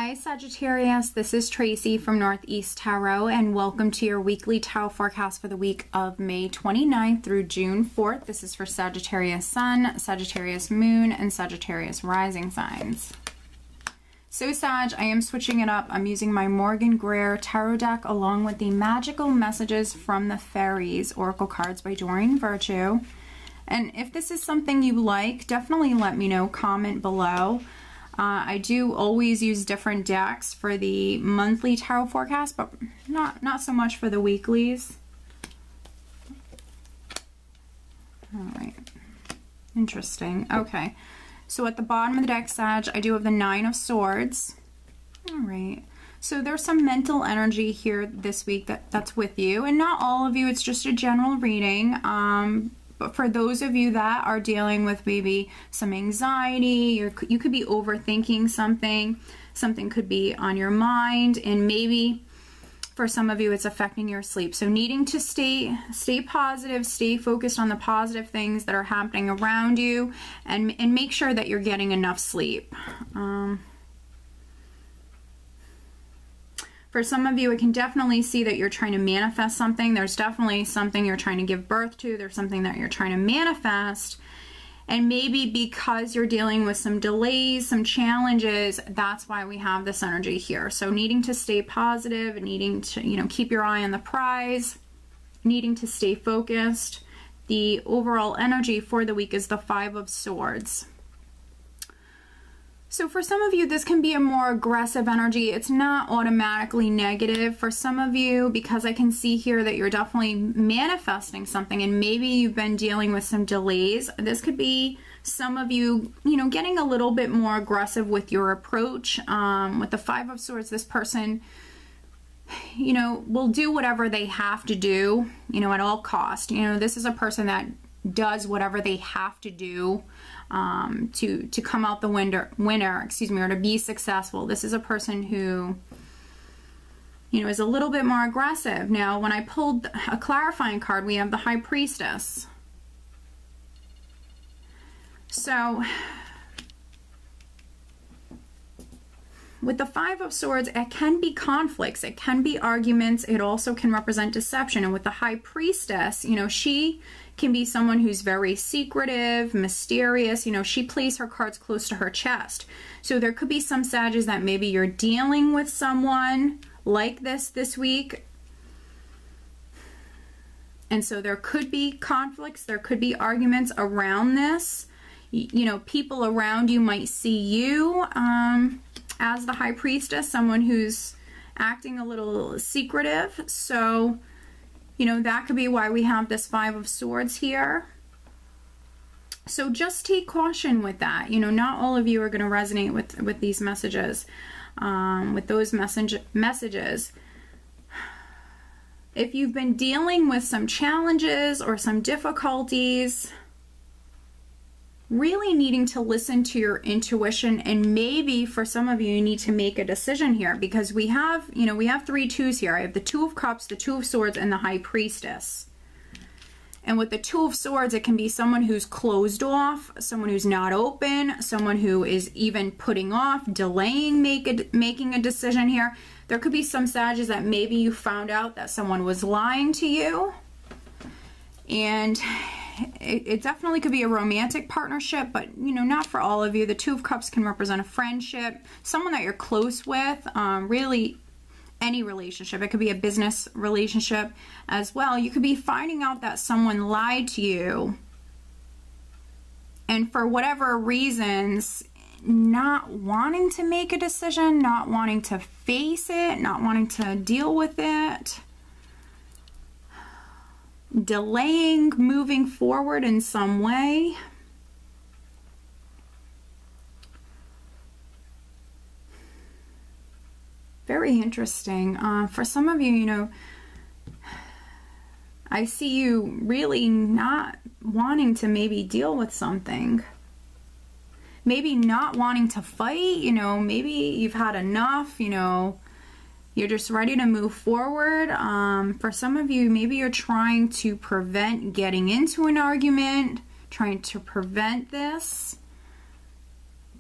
Hi Sagittarius, this is Tracy from Northeast Tarot and welcome to your weekly tarot forecast for the week of May 29th through June 4th. This is for Sagittarius Sun, Sagittarius Moon, and Sagittarius Rising signs. So Sag, I am switching it up. I'm using my Morgan Greer tarot deck along with the Magical Messages from the Fairies Oracle cards by Doreen Virtue. And if this is something you like, definitely let me know, comment below. I do always use different decks for the monthly tarot forecast, but not so much for the weeklies. All right, interesting. Okay, so at the bottom of the deck, Sag, I do have the Nine of Swords. All right, so there's some mental energy here this week that's with you, and not all of you. It's just a general reading. But for those of you that are dealing with maybe some anxiety, you could be overthinking something. Something could be on your mind, and maybe for some of you it's affecting your sleep. So needing to stay positive, stay focused on the positive things that are happening around you, and make sure that you're getting enough sleep. For some of you, I can definitely see that you're trying to manifest something. There's definitely something you're trying to give birth to. There's something that you're trying to manifest. And maybe because you're dealing with some delays, some challenges, that's why we have this energy here. So needing to stay positive, needing to, keep your eye on the prize, needing to stay focused. The overall energy for the week is the Five of Swords. So for some of you, this can be a more aggressive energy. It's not automatically negative. For some of you, because I can see here that you're definitely manifesting something and maybe you've been dealing with some delays, this could be some of you, getting a little bit more aggressive with your approach. With the Five of Swords, this person, will do whatever they have to do, at all cost. This is a person that does whatever they have to do to come out the winner, or to be successful. This is a person who, is a little bit more aggressive. Now, when I pulled a clarifying card, we have the High Priestess. So, with the Five of Swords, it can be conflicts, it can be arguments, it also can represent deception. And with the High Priestess, she can be someone who's very secretive, mysterious. She plays her cards close to her chest. So there could be some Sages that maybe you're dealing with someone like this week. And so there could be conflicts, there could be arguments around this. People around you might see you as the High Priestess, someone who's acting a little secretive. So that could be why we have this Five of Swords here. So just take caution with that. Not all of you are going to resonate with these messages, with those messages. If you've been dealing with some challenges or some difficulties, really needing to listen to your intuition, and maybe for some of you, you need to make a decision here, because we have, we have three twos here. I have the Two of Cups, the Two of Swords, and the High Priestess. And with the Two of Swords, it can be someone who's closed off, someone who's not open, someone who is even putting off, delaying making a decision here. There could be some Sages that maybe you found out that someone was lying to you, and it definitely could be a romantic partnership, but not for all of you. The Two of Cups can represent a friendship, someone that you're close with, really any relationship. It could be a business relationship as well. You could be finding out that someone lied to you, and for whatever reasons, not wanting to make a decision, not wanting to face it, not wanting to deal with it, delaying moving forward in some way. Very interesting. For some of you, I see you really not wanting to maybe deal with something. Maybe not wanting to fight, maybe you've had enough, you're just ready to move forward. For some of you, maybe you're trying to prevent getting into an argument, trying to prevent this,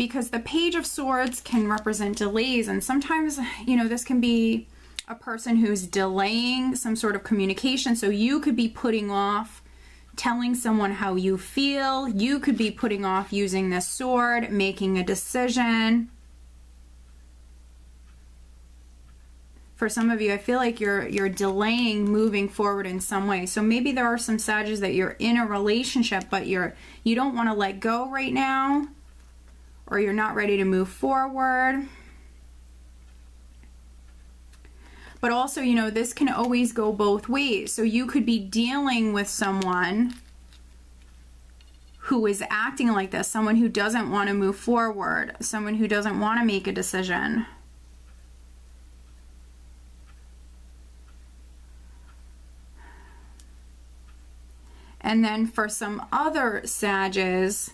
because the Page of Swords can represent delays, and sometimes, you know, this can be a person who's delaying some sort of communication. So you could be putting off telling someone how you feel. You could be putting off using this sword, making a decision. For some of you, I feel like you're delaying moving forward in some way. So maybe there are some Sagittarius that you're in a relationship, but you don't want to let go right now, or you're not ready to move forward. But also, you know, this can always go both ways. So you could be dealing with someone who is acting like this, someone who doesn't want to move forward, someone who doesn't want to make a decision. And then for some other Sagittarius,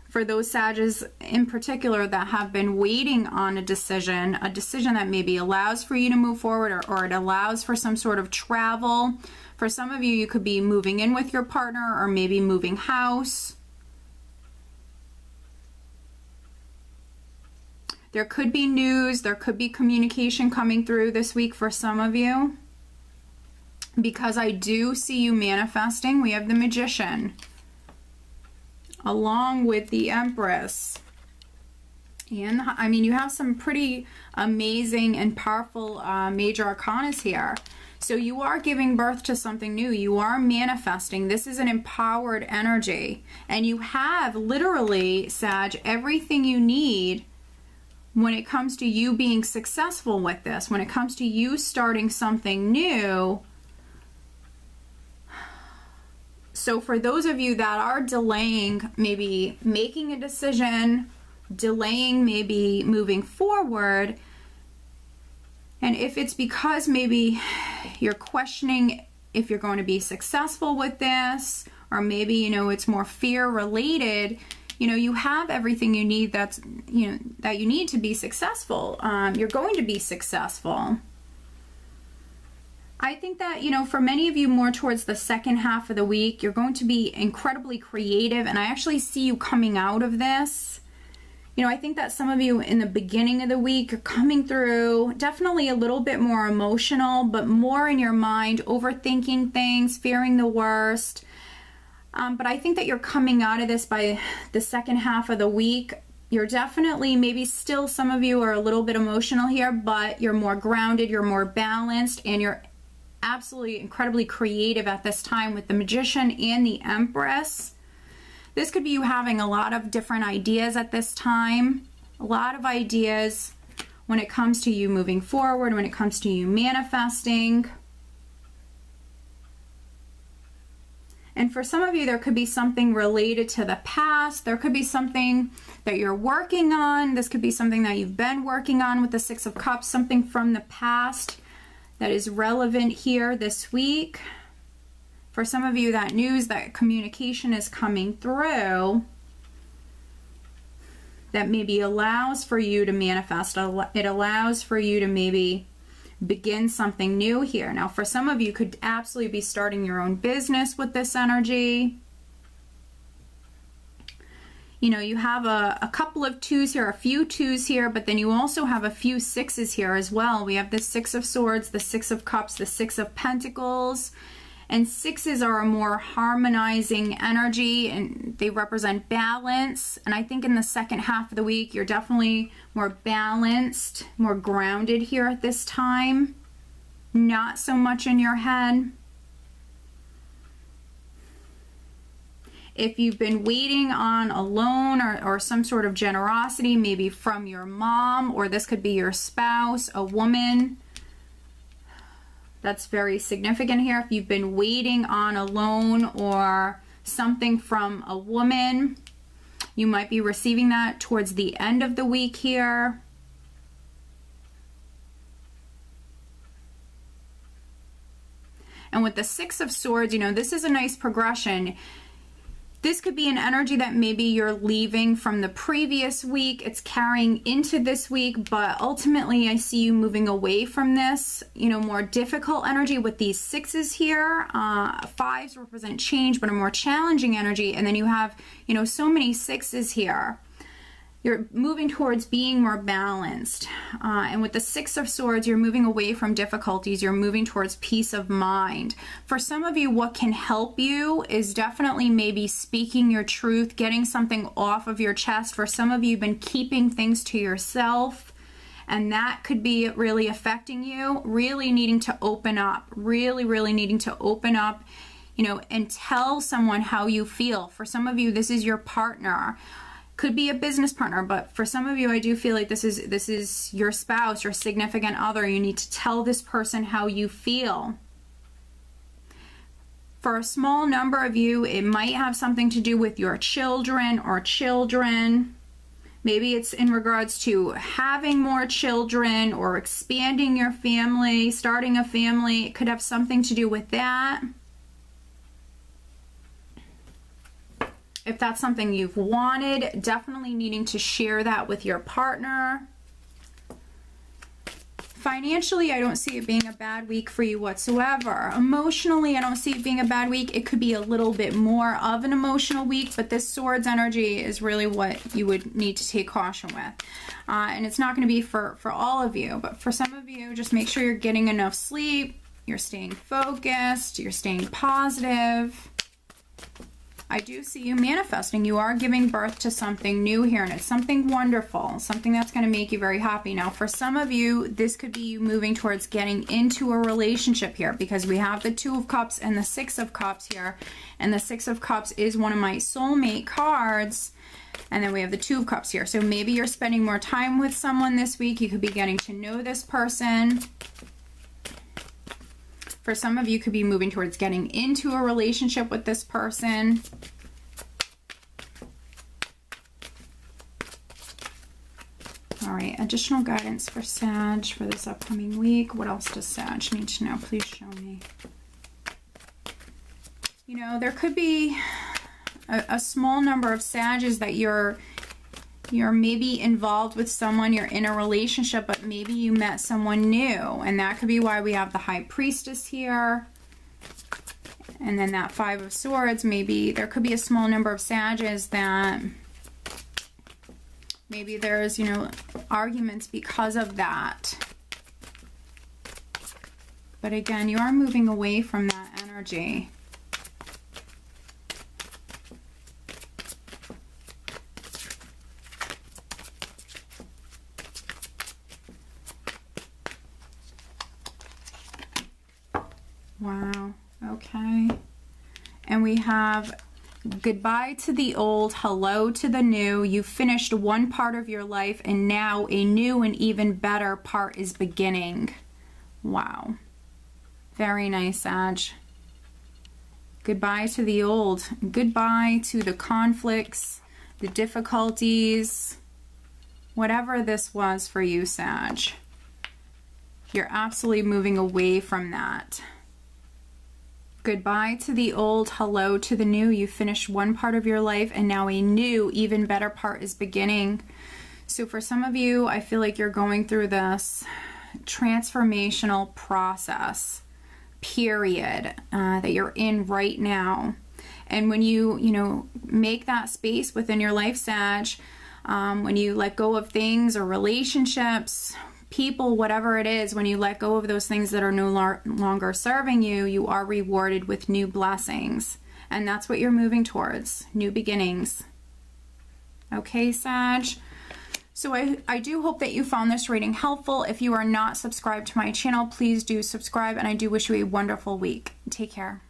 for those Sagittarius in particular that have been waiting on a decision that maybe allows for you to move forward, or it allows for some sort of travel. For some of you, you could be moving in with your partner, or maybe moving house. There could be news, there could be communication coming through this week for some of you. Because I do see you manifesting. We have the Magician along with the Empress. And I mean, you have some pretty amazing and powerful major arcanas here. So you are giving birth to something new. You are manifesting. This is an empowered energy. And you have literally, Sag, everything you need when it comes to you being successful with this. When it comes to you starting something new. So for those of you that are delaying maybe making a decision, delaying maybe moving forward, and if it's because maybe you're questioning if you're going to be successful with this, or maybe, you know, it's more fear related, you know, you have everything you need that you need to be successful. You're going to be successful. I think that, you know, for many of you more towards the second half of the week, you're going to be incredibly creative, and I actually see you coming out of this. You know, I think that some of you in the beginning of the week are coming through definitely a little bit more emotional, but more in your mind, overthinking things, fearing the worst. But I think that you're coming out of this by the second half of the week. You're definitely, maybe still some of you are a little bit emotional here, but you're more grounded, you're more balanced, and you're absolutely incredibly creative at this time with the Magician and the Empress. This could be you having a lot of different ideas at this time, a lot of ideas when it comes to you moving forward, when it comes to you manifesting. And for some of you, there could be something related to the past. There could be something that you're working on. This could be something that you've been working on with the Six of Cups, something from the past that is relevant here this week. For some of you, that news, that communication is coming through that maybe allows for you to manifest. It allows for you to maybe begin something new here. Now, for some of you, could absolutely be starting your own business with this energy. You know, you have a couple of twos here, a few twos here, but then you also have a few sixes here as well. We have the Six of Swords, the Six of Cups, the Six of Pentacles, and sixes are a more harmonizing energy, and they represent balance. And I think in the second half of the week, you're definitely more balanced, more grounded here at this time, not so much in your head. If you've been waiting on a loan or some sort of generosity, maybe from your mom, or this could be your spouse, a woman, that's very significant here. If you've been waiting on a loan or something from a woman, you might be receiving that towards the end of the week here. And with the Six of Swords, you know, this is a nice progression. This could be an energy that maybe you're leaving from the previous week. It's carrying into this week, but ultimately I see you moving away from this, you know, more difficult energy with these sixes here. Fives represent change, but a more challenging energy. And then you have, you know, so many sixes here. You're moving towards being more balanced. And with the Six of Swords, you're moving away from difficulties. You're moving towards peace of mind. For some of you, what can help you is definitely maybe speaking your truth, getting something off of your chest. For some of you, you've been keeping things to yourself, and that could be really affecting you. Really needing to open up. Really needing to open up, you know, and tell someone how you feel. For some of you, this is your partner. Could be a business partner, but for some of you, I do feel like this is your spouse, your significant other. You need to tell this person how you feel. For a small number of you, it might have something to do with your children or children. Maybe it's in regards to having more children or expanding your family, starting a family. It could have something to do with that. If that's something you've wanted, definitely needing to share that with your partner. Financially, I don't see it being a bad week for you whatsoever. Emotionally, I don't see it being a bad week. It could be a little bit more of an emotional week, but this Swords energy is really what you would need to take caution with. And it's not going to be for all of you, but for some of you, just make sure you're getting enough sleep, you're staying focused, you're staying positive. I do see you manifesting. You are giving birth to something new here, and it's something wonderful, something that's going to make you very happy. Now, for some of you, this could be you moving towards getting into a relationship here, because we have the Two of Cups and the Six of Cups here, and the Six of Cups is one of my soulmate cards, and then we have the Two of Cups here. So maybe you're spending more time with someone this week. You could be getting to know this person. For some of you, could be moving towards getting into a relationship with this person. All right, additional guidance for Sag for this upcoming week. What else does Sag need to know? Please show me. You know, there could be a small number of Sages that you're maybe involved with someone, you're in a relationship, but maybe you met someone new, and that could be why we have the High Priestess here. And then that Five of Swords, maybe there could be a small number of Sages that maybe there's, you know, arguments because of that. But again, you are moving away from that energy. Wow, okay. And we have goodbye to the old, hello to the new. You finished one part of your life, and now a new and even better part is beginning. Wow. Very nice, Sag. Goodbye to the old. Goodbye to the conflicts, the difficulties, whatever this was for you, Sag. You're absolutely moving away from that. Goodbye to the old, hello to the new. You finished one part of your life, and now a new, even better part is beginning. So for some of you, I feel like you're going through this transformational process, period, that you're in right now. And when you make that space within your life, Sag, when you let go of things or relationships, people, whatever it is, when you let go of those things that are no longer serving you, you are rewarded with new blessings. And that's what you're moving towards, new beginnings. Okay, Sag? So I do hope that you found this reading helpful. If you are not subscribed to my channel, please do subscribe, and I do wish you a wonderful week. Take care.